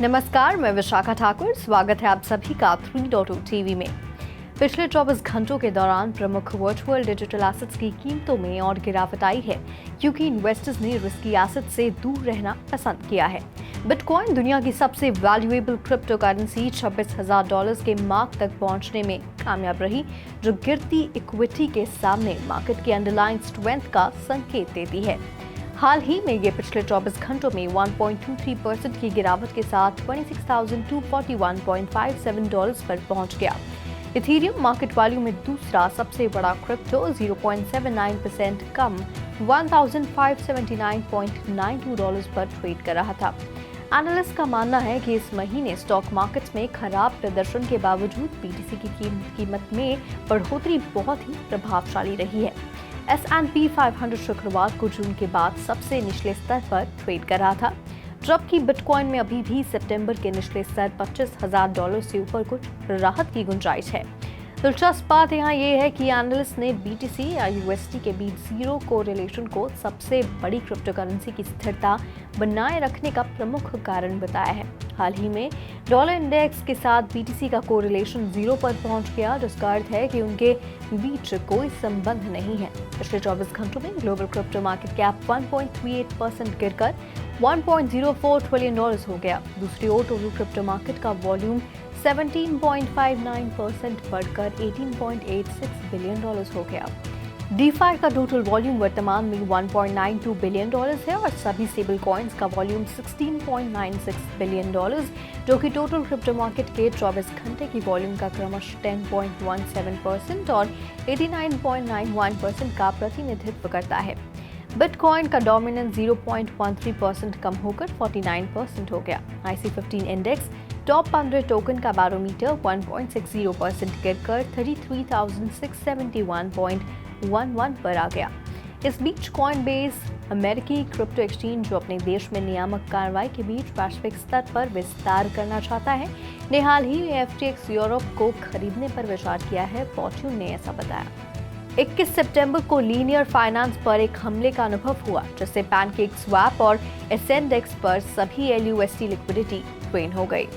नमस्कार, मैं विशाखा ठाकुर। स्वागत है आप सभी का 3.0 टीवी में। पिछले 24 घंटों के दौरान प्रमुख वर्चुअल डिजिटल एसेट्स की कीमतों में और गिरावट आई है, क्योंकि इन्वेस्टर्स ने रिस्की एसेट से दूर रहना पसंद किया है। बिटकॉइन दुनिया की सबसे वैल्यूएबल क्रिप्टो करेंसी $26,000 के मार्क तक पहुंचने में कामयाब रही, जो गिरती इक्विटी के सामने मार्केट की अंडरलाइंग स्ट्रेंथ का संकेत देती है। हाल ही में ये पिछले 24 घंटों में 1.23% की गिरावट के साथ $26,241.57 पर पहुंच गया। इथेरियम मार्केट वैल्यू में दूसरा सबसे बड़ा क्रिप्टो 0.79% कम $1,579.92 पर ट्रेड कर रहा था। एनालिस्ट का मानना है कि इस महीने स्टॉक मार्केट्स में खराब प्रदर्शन के बावजूद बीटीसी की कीमत में बढ़ोतरी बहुत ही प्रभावशाली रही है। S&P 500 शुक्रवार को जून के बाद सबसे निचले स्तर पर ट्रेड कर रहा था, जबकि बिटकॉइन में अभी भी सितंबर के निचले स्तर $25,000 से ऊपर कुछ राहत की गुंजाइश है। दिलचस्प बात यहाँ ये है कि एनालिस्ट ने बीटीसी या यूएसडी के बीच जीरो कोरिलेशन को सबसे बड़ी क्रिप्टो करेंसी की स्थिरता बनाए रखने का प्रमुख कारण बताया है। हाल ही में डॉलर इंडेक्स के साथ बीटीसी का कोरिलेशन 0 पर पहुंच गया, जिसका अर्थ है कि उनके बीच कोई संबंध नहीं है। पिछले 24 घंटों में ग्लोबल क्रिप्टो मार्केट कैप 1.38% गिरकर $1.04 ट्रिलियन हो गया। दूसरी ओर टोटल क्रिप्टो मार्केट का वॉल्यूम 17.59% बढ़कर $18.86 बिलियन हो गया। डीफाई का टोटल वॉल्यूम वर्तमान में $1.92 बिलियन है और सभी स्टेबल कॉइन्स का वॉल्यूम $16.96 बिलियन, जो कि टोटल क्रिप्टो मार्केट के 24 घंटे की वॉल्यूम का क्रमशः 10.17% और 89.91% का प्रतिनिधित्व करता है। बिटकॉइन का डोमिनेंस 0.13% कम होकर 49% हो गया। IC15 इंडेक्स टॉप 15 टोकन का बैरोमीटर 1.60% गिरकर 33,671.11 पर आ गया। इस बीच कॉइनबेस अमेरिकी क्रिप्टो एक्सचेंज, जो अपने देश में नियामक कार्रवाई के बीच वैश्विक स्तर पर विस्तार करना चाहता है, ने हाल ही में FTX यूरोप को खरीदने पर विचार किया है। फॉर्च्यून ने ऐसा बताया। 21 सितंबर को लीनियर फाइनेंस पर एक हमले का अनुभव हुआ, जिससे पैनकेकस्वैप और एसेंडेक्स पर सभी LUSD लिक्विडिटी ड्रेन हो गई।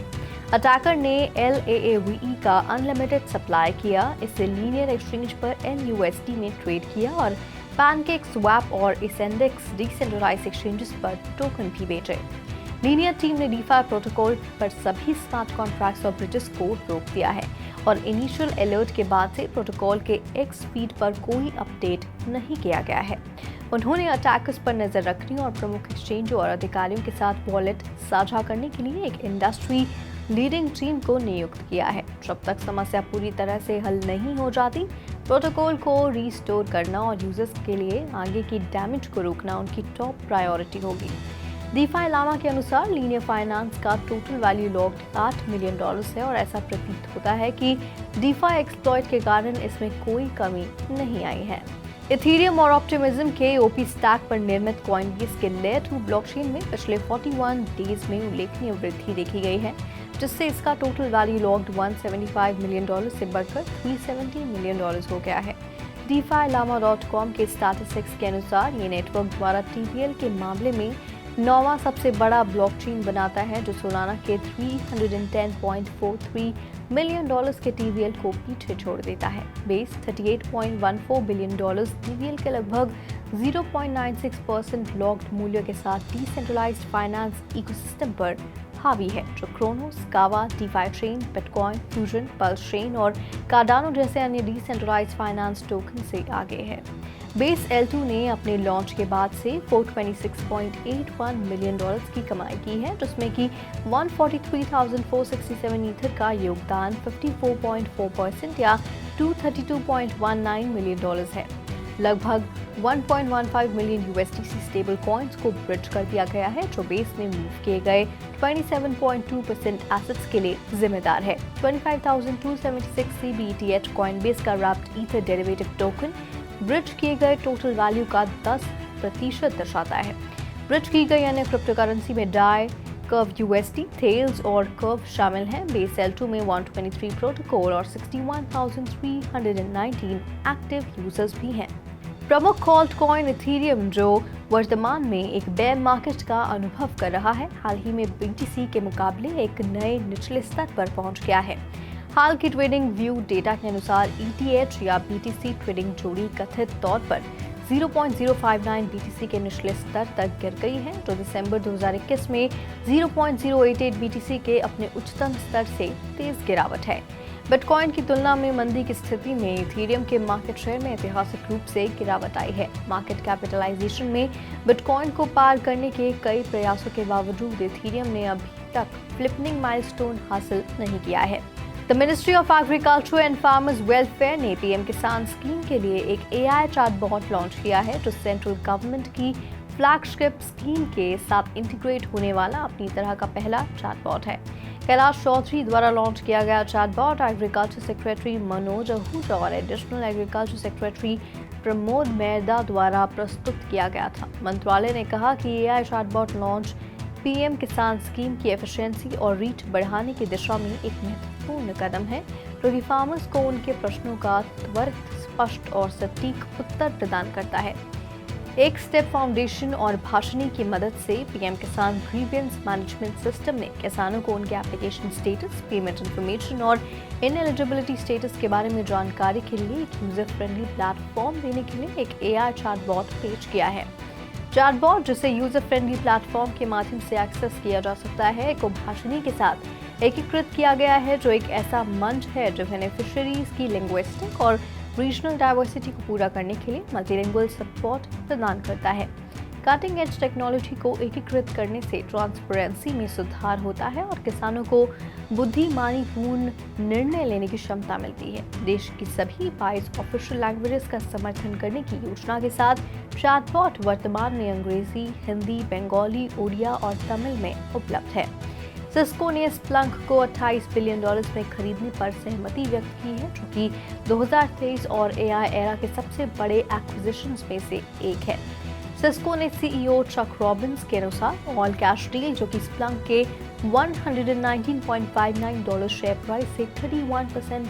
अटैकर ने LAAVE का अनलिमिटेड सप्लाई किया, इससे लीनियर एक्सचेंज पर LUSD में ट्रेड किया और पैनकेकस्वैप और एसेंडेक्स डिसेंट्रलाइज्ड एक्सचेंजेस पर टोकन भी बेचे। लीनियर टीम ने डीफाई प्रोटोकॉल पर सभी स्मार्ट कॉन्ट्रैक्ट्स और ब्रिजेस को रोक दिया है और इनिशियल अलर्ट के बाद से प्रोटोकॉल के X फीड पर कोई अपडेट नहीं किया गया है। उन्होंने अटैकर्स पर नजर रखने और प्रमुख एक्सचेंज और अधिकारियों के साथ वॉलेट साझा करने के लिए एक इंडस्ट्री लीडिंग टीम को नियुक्त किया है। जब तक समस्या पूरी तरह से हल नहीं हो जाती, प्रोटोकॉल को रिस्टोर करना और यूजर्स के लिए आगे की डैमेज को रोकना उनकी टॉप प्रायोरिटी होगी। डीफाई लामा के अनुसार लीनियर फाइनेंस का टोटल वैल्यू लॉक्ड $8 मिलियन है और ऐसा प्रतीत होता है कि डीफाई एक्सप्लॉइट के कारण इसमें कोई कमी नहीं आई है। इथेरियम और ऑप्टिमिज्म के OP स्टैक पर निर्मित कॉइनबेस के लेयर 2 ब्लॉकचेन में पिछले 41 डेज में उल्लेखनीय वृद्धि देखी गई है, जिससे इसका टोटल वैल्यू लॉक्ड $175 मिलियन से बढ़कर $370 मिलियन हो गया है। DeFiLlama.com के स्टैटिस्टिक्स के अनुसार ये नेटवर्क द्वारा TVL के मामले में 9वां सबसे बड़ा ब्लॉकचेन बनाता है, जो सोलाना के $310.43 मिलियन के TVL को पीछे छोड़ देता है। बेस $38.14 बिलियन TVL के लगभग 0.96% लॉक्ड मूल्य के साथ डिसेंट्रलाइज्ड फाइनेंस इकोसिस्टम पर हावी है, जो क्रोनोस, कावा, DeFi chain, bitcoin, fusion, pulse chain और कार्डानो जैसे अन्य डिसेंट्रलाइज्ड फाइनेंस टोकन से आगे है। बेस L2 ने अपने लॉन्च के बाद से $426.81 मिलियन की कमाई की है, जिसमें कि 143,467 ईथर का योगदान 54.4% या $232.19 मिलियन है। लगभग 1.15 मिलियन USDC स्टेबल कॉइन्स को ब्रिज कर दिया गया है, जो बेस में मूव किए गए 27.2% एसेट्स के लिए जिम्मेदार है। 25,276 CBETH कॉइनबेस का wrapped ether derivative token bridge किए गए टोटल वैल्यू का 10% दर्शाता है। ब्रिज की गई अन्य क्रिप्टो करेंसी में डाई, कर्व USD, थेल्स और कर्व शामिल हैं। बेस L2 में 123 प्रोटोकॉल और 61,319 एक्टिव यूजर्स भी हैं। प्रमुख ऑल्ट कॉइन इथेरियम जो वर्तमान में एक बेयर मार्केट का अनुभव कर रहा है, हाल ही में BTC के मुकाबले एक नए निचले स्तर पर पहुंच गया है। हाल की ट्रेडिंग व्यू डेटा के अनुसार ETH या BTC ट्रेडिंग जोड़ी कथित तौर पर 0.059 BTC के निचले स्तर तक गिर गई है, जो दिसंबर 2021 में 0.088 BTC के अपने उच्चतम स्तर से तेज गिरावट है। बिटकॉइन की तुलना में मंदी की स्थिति में इथेरियम के मार्केट शेयर में ऐतिहासिक रूप से गिरावट आई है। मार्केट कैपिटलाइजेशन में बिटकॉइन को पार करने के कई प्रयासों के बावजूद इथेरियम ने अभी तक फ्लिपिंग माइलस्टोन हासिल नहीं किया है। The ministry of agriculture and farmers welfare ने PM किसान स्कीम के लिए एक AI चैटबॉट लॉन्च किया है, जो सेंट्रल गवर्नमेंट की फ्लैगशिप स्कीम के साथ इंटीग्रेट होने वाला अपनी तरह का पहला चैटबॉट है। कैलाश चौधरी द्वारा लॉन्च किया गया chatbot agriculture secretary Manoj Ahuja और additional agriculture secretary Pramod Mehda द्वारा प्रस्तुत किया गया था। मंत्रालय ने कहा कि AI चैटबॉट लॉन्च PM किसान स्कीम की एफिशिएंसी और रीच बढ़ाने की दिशा में एक महत्वपूर्ण कदम है, जो कि फार्मर्स को उनके प्रश्नों का त्वरित, स्पष्ट और सटीक उत्तर प्रदान करता है। एक स्टेप फाउंडेशन और भाषणी की मदद से PM किसान ग्रीवियंस मैनेजमेंट सिस्टम ने किसानों को उनके एप्लीकेशन स्टेटस, पेमेंट इन्फॉर्मेशन और इनएलिजिबिलिटी स्टेटस के बारे में जानकारी के लिए एक यूजर फ्रेंडली प्लेटफॉर्म देने के लिए एक AI चैटबॉट पेश किया है। चैटबॉट, जिसे यूजर फ्रेंडली प्लेटफॉर्म के माध्यम से एक्सेस किया जा सकता है, को भाषणी के साथ एकीकृत किया गया है, जो एक ऐसा मंच है जो बेनिफिशियरीज की लिंग्विस्टिक और रीजनल डाइवर्सिटी को पूरा करने के लिए मल्टीलिंगुअल सपोर्ट प्रदान करता है। कटिंग एज टेक्नोलॉजी को एकीकृत करने से ट्रांसपेरेंसी में सुधार होता है और किसानों को बुद्धिमानीपूर्ण निर्णय लेने की क्षमता मिलती है। देश की सभी 22 ऑफिशियल लैंग्वेजेस का समर्थन करने की योजना के साथ चैटबॉट वर्तमान में अंग्रेजी, हिंदी, बंगाली, उड़िया और तमिल में उपलब्ध है। सिस्को ने स्प्लंक को $28 बिलियन में खरीदने पर सहमति व्यक्त की है, जो कि 2023 और AI एरा के सबसे बड़े एक्विजिशंस में से एक है। सिस्को ने CEO चक रॉबिन्स के अनुसार ऑल कैश डील, जो कि स्प्लंक के $119.59 शेयर प्राइस से 31%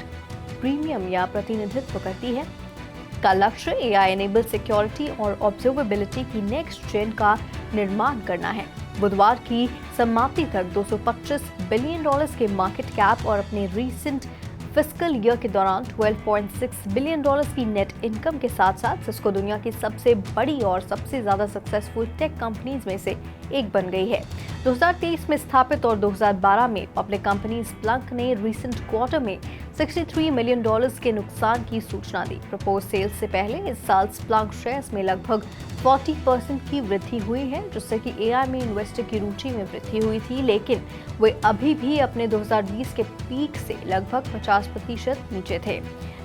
प्रीमियम या प्रतिनिधित्व करती है, का लक्ष्य AI एनेबल सिक्योरिटी और ऑब्जर्वेबिलिटी की नेक्स्ट जेन का निर्माण करना है। बुधवार की समाप्ति तक $225 बिलियन के मार्केट कैप और अपने रीसेंट फिस्कल ईयर के दौरान $12.6 बिलियन की नेट इनकम के साथ साथ सिस्को दुनिया की सबसे बड़ी और सबसे ज्यादा सक्सेसफुल टेक कंपनीज में से एक बन गई है। 2023 में स्थापित और 2012 में पब्लिक कंपनी स्प्लंक ने रीसेंट क्वार्टर में $63 मिलियन के नुकसान की सूचना दी। प्रपोज सेल्स से पहले इस साल स्प्लंक शेयर्स में लगभग 40% की वृद्धि हुई है, जिससे कि AI में इन्वेस्टर की रुचि में वृद्धि हुई थी, लेकिन वे अभी भी अपने 2020 के पीक से लगभग 50% नीचे थे।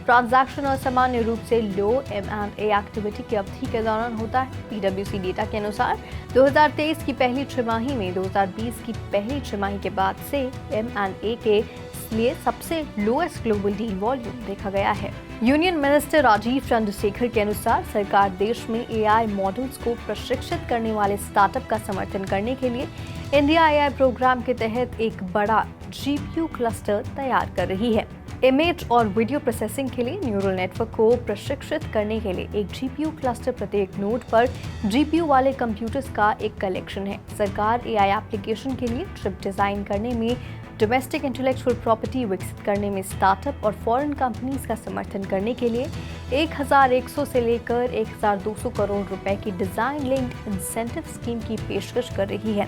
ट्रांजैक्शन असामान्य रूप से लो M&A एक्टिविटी की अवधि के दौरान होता है। PwC डेटा के अनुसार 2023 की पहली छमाही में 2020 की पहली छमाही के बाद से M&A के लिए सबसे लोएस्ट ग्लोबल डील वॉल्यूम देखा गया है। यूनियन मिनिस्टर राजीव चंद्रशेखर के अनुसार सरकार देश में AI मॉडल्स को प्रशिक्षित करने वाले स्टार्टअप का समर्थन करने के लिए इंडिया AI प्रोग्राम के तहत एक बड़ा GPU क्लस्टर तैयार कर रही है। इमेज और वीडियो प्रोसेसिंग के लिए न्यूरल नेटवर्क को प्रशिक्षित करने के लिए एक GPU क्लस्टर प्रत्येक नोड पर GPU वाले कंप्यूटर्स का एक कलेक्शन है। सरकार AI एप्लीकेशन के लिए चिप डिजाइन करने में, डोमेस्टिक इंटेलेक्चुअल प्रॉपर्टी विकसित करने में स्टार्टअप और फॉरेन कंपनीज का समर्थन करने के लिए 1100 से लेकर 1200 करोड़ रुपए की डिजाइन लिंक्ड इंसेंटिव स्कीम की पेशकश कर रही है।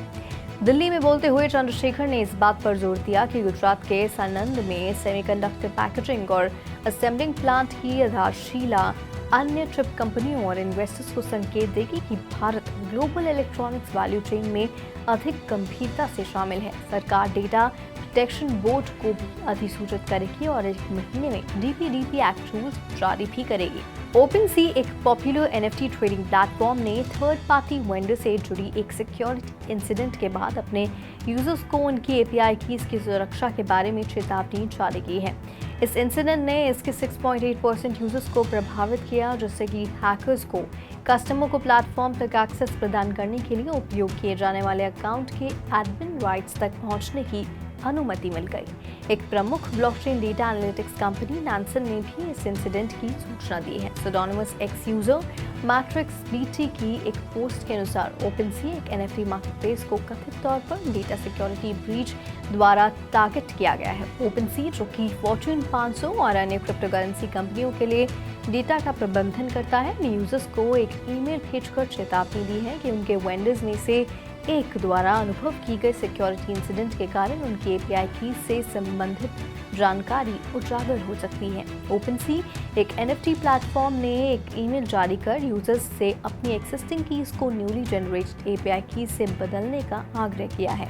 दिल्ली में बोलते हुए चंद्रशेखर ने इस बात पर जोर दिया कि गुजरात के सानंद में सेमीकंडक्टर पैकेजिंग और असेंबलिंग प्लांट की आधारशिला अन्य चिप कंपनियों और इन्वेस्टर्स को संकेत देगी कि Bharat global electronics value chain में अधिक गंभीरता से शामिल है। सरकार डेटा प्रोटेक्शन बोर्ड को भी अधिसूचित करेगी और 1 महीने में DPDP एक्ट रूल्स जारी भी करेगी। OpenSea, एक पॉपुलर NFT ट्रेडिंग प्लेटफॉर्म, ने थर्ड पार्टी वेंडर से जुड़ी एक सिक्योरिटी इंसिडेंट के बाद अपने यूजर्स को उनकी API कीज की सुरक्षा के बारे में चेतावनी जारी की है। इस इंसिडेंट ने इसके 6.8% यूजर्स को प्रभावित किया, जिससे कि हैकर्स को कस्टमर को प्लेटफॉर्म तक एक्सेस प्रदान करने के लिए उपयोग किए जाने वाले अकाउंट के एडमिन राइट्स तक पहुंचने की अनुमति मिल गई। एक प्रमुख ब्लॉकचेन डेटा एनालिटिक्स कंपनी नैंसन ने भी इस इंसिडेंट की सूचना दी है। Pseudonymous x user matrix BT की एक पोस्ट के अनुसार ओपनसी एक एनएफटी मार्केटप्लेस को कथित तौर पर डेटा सिक्योरिटी ब्रीच द्वारा टारगेट किया गया है। ओपनसी, जो कि फॉर्च्यून 500 और अन्य क्रिप्टोकरेंसी कंपनियों के लिए डेटा का प्रबंधन करता है, ने यूजर्स को एक ईमेल भेजकर चेतावनी दी है कि उनके वेंडर्स में से एक द्वारा अनुभव की गई सिक्योरिटी इंसिडेंट के कारण उनकी एपीआई की से संबंधित जानकारी उजागर हो सकती है। ओपनसी एक एनएफटी प्लेटफॉर्म ने एक ईमेल जारी कर यूजर्स से अपनी एक्सिस्टिंग कीज को न्यूली जनरेटेड एपीआई की से बदलने का आग्रह किया है।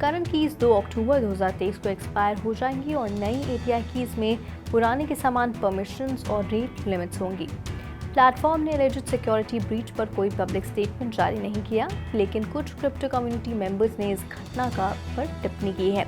करंट कीज 2 अक्टूबर 2023 को एक्सपायर हो जाएंगी और नई एपीआई कीज में पुराने के समान परमिशंस और रेट लिमिट्स होंगी। प्लेटफॉर्म ने एलिजिड सिक्योरिटी ब्रीच पर कोई पब्लिक स्टेटमेंट जारी नहीं किया, लेकिन कुछ क्रिप्टो कम्युनिटी मेंबर्स ने इस घटना पर टिप्पणी की है।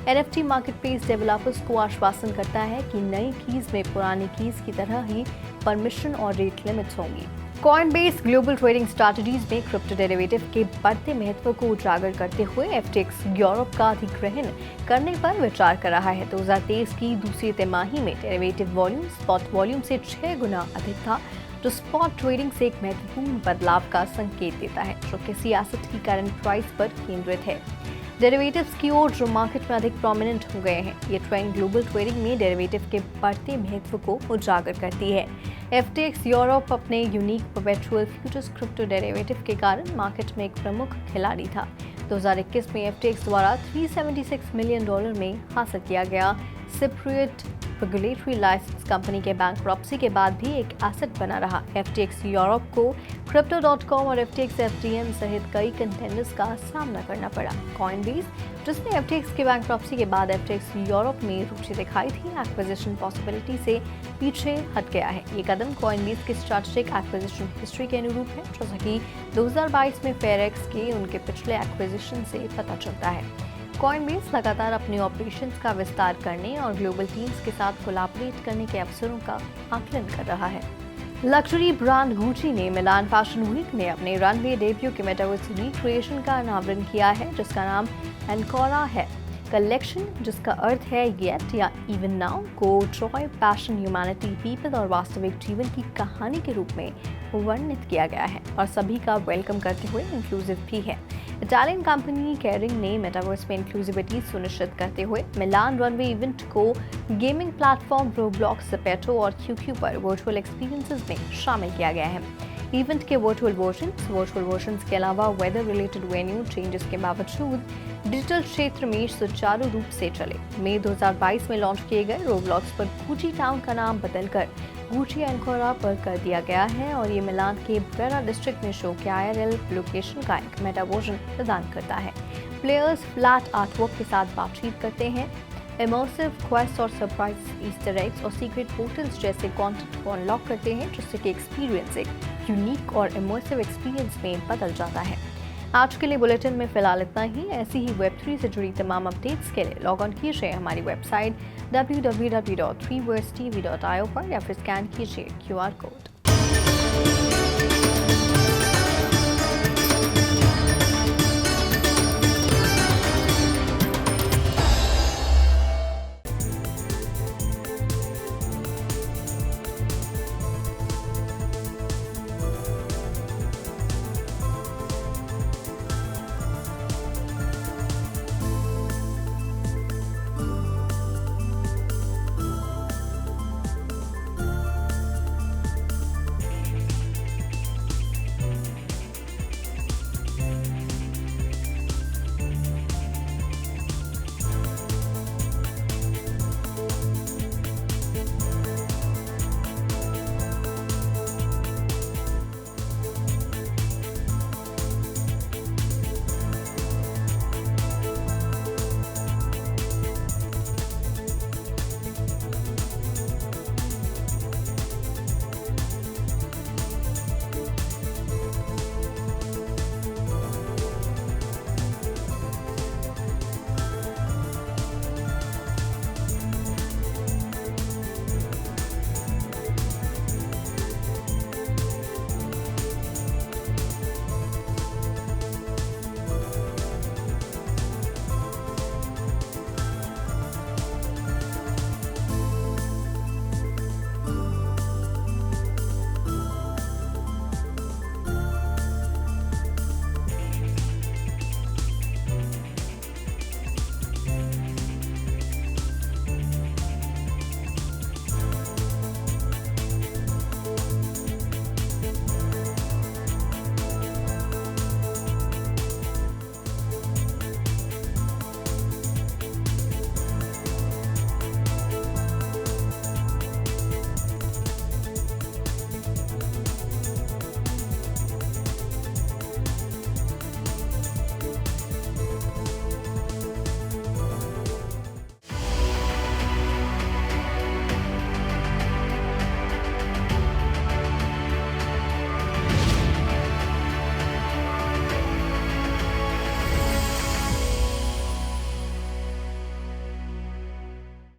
एनएफटी मार्केटप्लेस डेवलपर्स को आश्वासन करता है कि नई कीज में पुरानी कीज की तरह ही परमिशन और रेट लिमिट्स होंगी। कॉइनबेस ग्लोबल ट्रेडिंग स्ट्रैटेजीज में क्रिप्टो डेरिवेटिव के बढ़ते महत्व को उजागर करते हुए एफटीएक्स यूरोप का अधिग्रहण करने पर विचार कर रहा है। 2023 की दूसरी तिमाही में डेरिवेटिव वॉल्यूम स्पॉट वॉल्यूम से 6 गुना अधिक था, जो स्पॉट ट्रेडिंग से एक महत्वपूर्ण बदलाव का संकेत देता है, जो कि सियासत की करंट प्राइस पर केंद्रित है। डेरिवेटिव्स की ओर जो मार्केट में अधिक प्रोमिनेंट हो गए हैं, ये ट्रेंड ग्लोबल ट्रेडिंग में डेरिवेटिव के बढ़ते महत्व को उजागर करती है। एफटीएक्स यूरोप अपने unique perpetual futures crypto derivative के कारण मार्केट में एक प्रमुख खिलाड़ी था। 2021 में एफटीएक्स द्वारा $376 मिलियन में हासिल किया गया सिप्रियट रेगुलेटरी लाइसेंस कंपनी के बैंकरप्सी के बाद भी एक एसेट बना रहा। एफटीएक्स यूरोप को Crypto.com और FTX FTM सहित कई कंटेंडर्स का सामना करना पड़ा। कॉइनबेस, जिसने FTX के बैंकरप्सी के बाद FTX यूरोप में रुचि दिखाई थी, एक्विजिशन पॉसिबिलिटी से पीछे हट गया है। ये कदम कॉइनबेस की स्ट्रैटेजिक एक्विजिशन हिस्ट्री के अनुरूप है, जैसा कि 2022 में फेयरएक्स के उनके पिछले एक्विजिशन से पता चलता है। कॉइनबेस लगातार अपने ऑपरेशंस का विस्तार करने और ग्लोबल टीम्स के साथ कोलैबोरेट करने के अवसरों का आकलन कर रहा है। लग्जरी ब्रांड गुची ने मिलान फैशन वीक में अपने रनवे डेब्यू के मेटावर्स रिक्रिएशन का अनावरण किया है, जिसका नाम एनकोरा है। कलेक्शन, जिसका अर्थ है येट या इवन नाउ, को जॉय, पैशन, ह्यूमैनिटी, पीपल और वास्तविक जीवन की कहानी के रूप में वर्णित किया गया है और सभी का वेलकम करते हुए इंक्लूसिव भी है। इटालियन कंपनी केरिंग ने मेटावर्स में इंक्लूसिविटी सुनिश्चित करते हुए मिलान रनवे इवेंट को गेमिंग प्लेटफॉर्म रोब्लॉक्स, ज़ेपेटो और क्यूक्यू पर वर्चुअल एक्सपीरियंसेस में शामिल किया गया है। इवेंट के वर्चुअल वर्जन्स के अलावा वेदर रिलेटेड वेन्यू चेंजेस के बावजूद डिजिटल क्षेत्र में सुचारू रूप से चले। मई 2022 में लॉन्च किए गए रोब्लॉक्स पर गुची टाउन का नाम बदलकर गुची एनकोरा पर कर दिया गया है और ये मिलान के ब्रेरा डिस्ट्रिक्ट में शो के IRL लोकेशन का एक मेटा वर्जन प्रदान करता है। प्लेयर्स फ्लैट आर्टवर्क के साथ बातचीत करते हैं, इमर्सिव क्वेस्ट और सरप्राइज ईस्टर एग्स और सीक्रेट पोर्टल्स जैसे कंटेंट को अनलॉक करते हैं, जिससे कि एक्सपीरियंस एक यूनिक और इमर्सिव एक्सपीरियंस में बदल जाता है। आज के लिए बुलेटिन में फिलहाल इतना ही। ऐसी ही वेब3 से जुड़ी तमाम अपडेट्स के लिए लॉग ऑन कीजिए हमारी वेबसाइट www.3versetv.io पर या फिर स्कैन कीजिए QR कोड।